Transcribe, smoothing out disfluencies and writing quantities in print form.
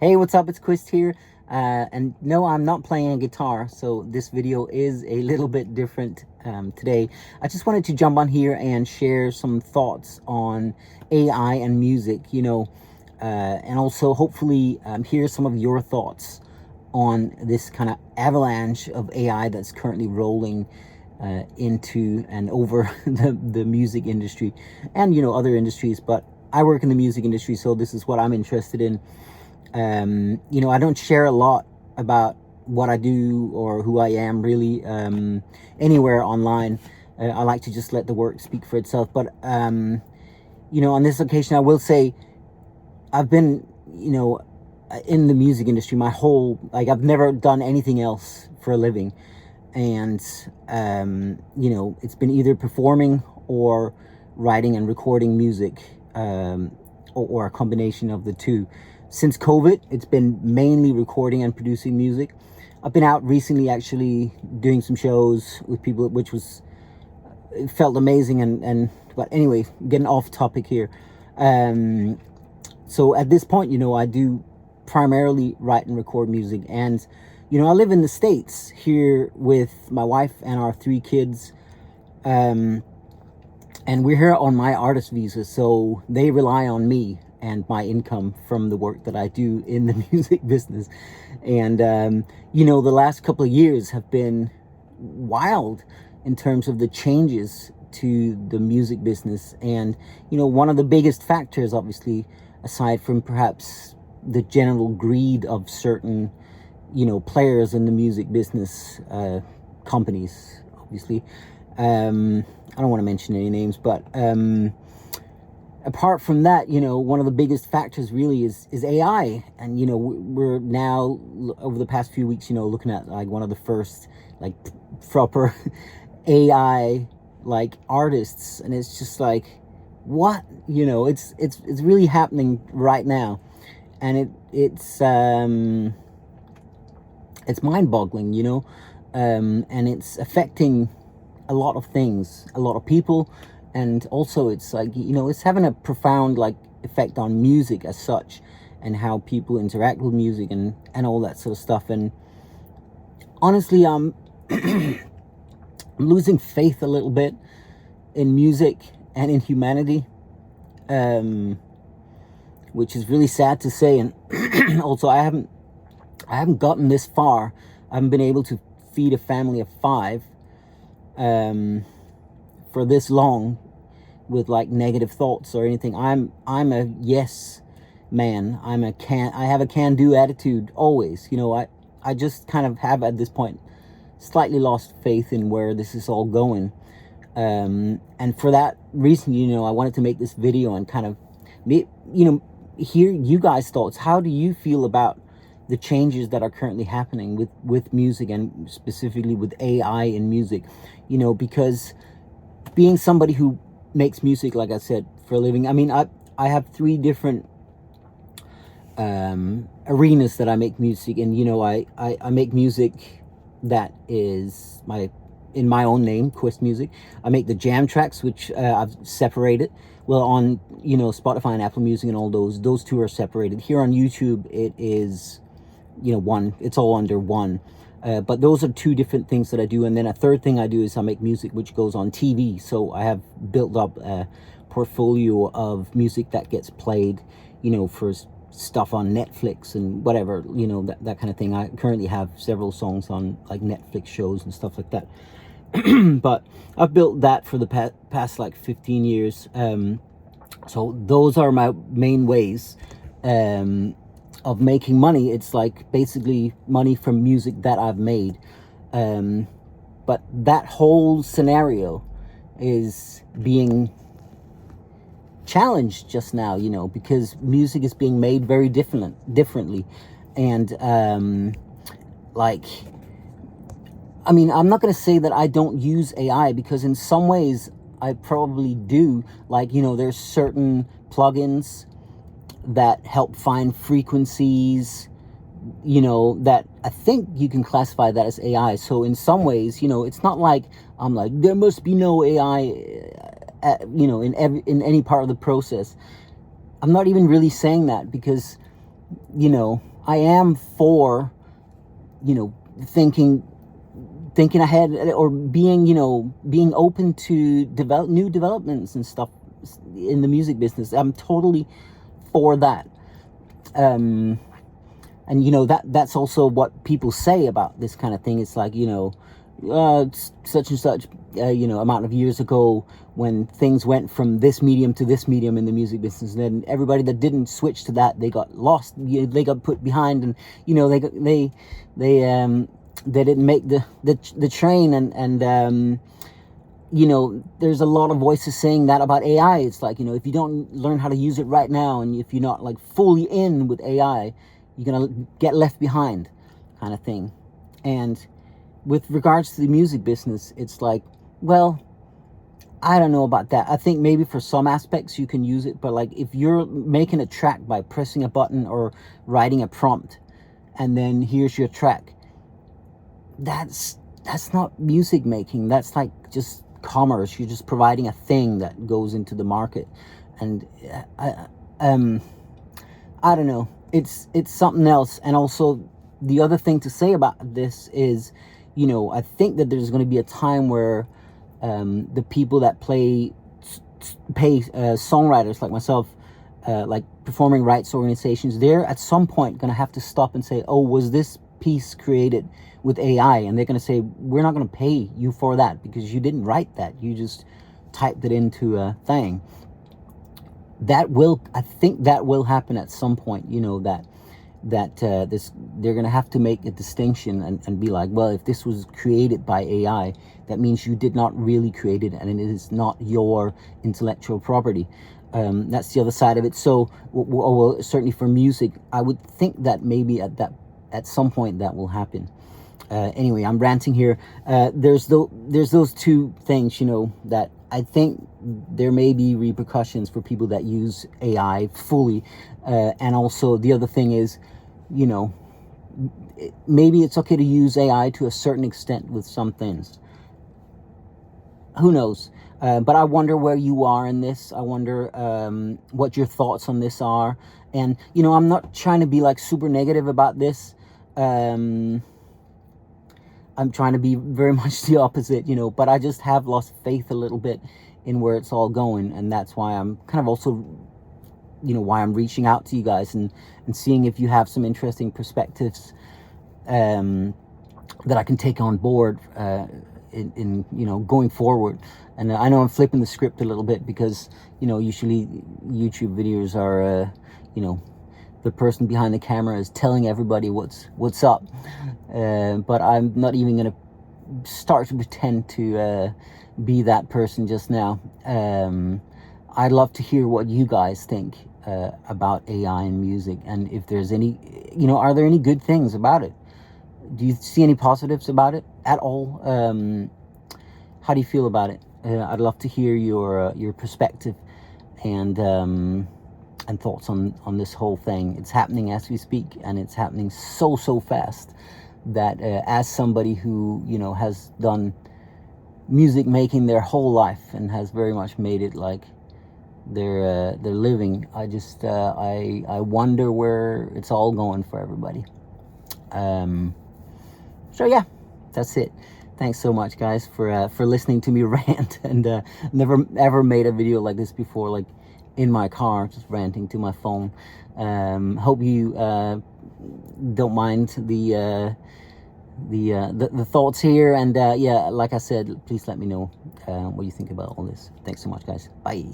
Hey, what's up? It's Quist here. And no, I'm not playing a guitar, so this video is a little bit different today. I just wanted to jump on here and share some thoughts on AI and music, and also hopefully hear some of your thoughts on this kind of avalanche of AI that's currently rolling into and over the music industry and, other industries. But I work in the music industry, so this is what I'm interested in. I don't share a lot about what I do or who I am really anywhere online. I like to just let the work speak for itself. But, on this occasion, I will say I've been, in the music industry my whole, I've never done anything else for a living. And, it's been either performing or writing and recording music, or a combination of the two. Since COVID, it's been mainly recording and producing music. I've been out recently actually doing some shows with people, which it felt amazing. But anyway, getting off topic here. So at this point, I do primarily write and record music. And, I live in the States here with my wife and our 3 kids. And we're here on my artist visa, so they rely on me and my income from the work that I do in the music business. And, the last couple of years have been wild in terms of the changes to the music business. And, one of the biggest factors, obviously, aside from perhaps the general greed of certain, players in the music business, companies, obviously. I don't want to mention any names, but, apart from that, one of the biggest factors really is AI. And, we're now over the past few weeks, looking at one of the first proper AI artists. And it's just what, it's really happening right now. And it's mind-boggling, and it's affecting a lot of things, a lot of people. And also it's it's having a profound effect on music as such, and how people interact with music and all that sort of stuff. And honestly, I'm losing faith a little bit in music and in humanity, which is really sad to say. And also I haven't gotten this far. I haven't been able to feed a family of 5 for this long with negative thoughts or anything. I'm a yes man. I have a can-do attitude always. I just kind of have at this point slightly lost faith in where this is all going. And for that reason, I wanted to make this video and kind of hear you guys' thoughts. How do you feel about the changes that are currently happening with music, and specifically with AI in music? Because being somebody who makes music, like I said, for a living, I have 3 different arenas that I make music in. I make music that is in my own name, Quist Music. I make the jam tracks, which I've separated. Well, on Spotify and Apple Music and all those 2 are separated. Here on YouTube, it is one. It's all under one. But those are 2 different things that I do. And then a third thing I do is I make music which goes on TV. So I have built up a portfolio of music that gets played, for stuff on Netflix and whatever, that kind of thing. I currently have several songs on Netflix shows and stuff like that. But I've built that for the past 15 years. So those are my main ways of making money. It's basically money from music that I've made. But that whole scenario is being challenged just now, because music is being made very differently. And I'm not going to say that I don't use AI, because in some ways I probably do. There's certain plugins that help find frequencies, that I think you can classify that as AI. So in some ways, it's not I'm there must be no AI, in any part of the process. I'm not even really saying that, because I am for, you know, thinking ahead, or being, you know, being open to new developments and stuff in the music business. I'm totally for that. And you know, that's also what people say about this kind of thing. It's like, you know, such and such, you know, amount of years ago, when things went from this medium to this medium in the music business, and then everybody that didn't switch to that, they got lost, they got put behind, and you know, they didn't make the train. And you know, there's a lot of voices saying that about AI. It's like, you know, if you don't learn how to use it right now, and if you're not like fully in with AI, you're gonna get left behind, kind of thing. And with regards to the music business, it's like, well, I don't know about that. I think maybe for some aspects you can use it, but like if you're making a track by pressing a button or writing a prompt, and then here's your track, that's not music making. That's like just commerce. You're just providing a thing that goes into the market. And I don't know. It's something else. And also, the other thing to say about this is, you know, I think that there's going to be a time where the people that pay songwriters like myself, like performing rights organizations, they're at some point going to have to stop and say, oh, was this piece created with AI? And they're going to say, we're not going to pay you for that because you didn't write that. You just typed it into a thing. I think that will happen at some point, you know, that they're going to have to make a distinction and be like, well, if this was created by AI, that means you did not really create it, and it is not your intellectual property. That's the other side of it. So, well, certainly for music, I would think that maybe at some point that will happen. Anyway, I'm ranting here. There's those two things, you know, that I think there may be repercussions for people that use AI fully. And also the other thing is, you know, maybe it's okay to use AI to a certain extent with some things. Who knows? But I wonder where you are in this. I wonder what your thoughts on this are. And, you know, I'm not trying to be like super negative about this. I'm trying to be very much the opposite, you know, but I just have lost faith a little bit in where it's all going. And that's why I'm kind of also, you know, why I'm reaching out to you guys and seeing if you have some interesting perspectives that I can take on board in you know, going forward. And I know I'm flipping the script a little bit because, you know, usually YouTube videos are, you know, the person behind the camera is telling everybody what's up. But I'm not even going to start to pretend to be that person just now. I'd love to hear what you guys think about AI and music, and if there's any, you know, are there any good things about it? Do you see any positives about it at all? How do you feel about it? I'd love to hear your perspective and thoughts on this whole thing. It's happening as we speak, and it's happening so fast that as somebody who, you know, has done music making their whole life and has very much made it like their living, I just I wonder where it's all going for everybody. So yeah, that's it. Thanks so much, guys, for listening to me rant. And never ever made a video like this before, like in my car, just ranting to my phone. Hope you don't mind the thoughts here. And yeah, like I said, please let me know what you think about all this. Thanks so much, guys. Bye.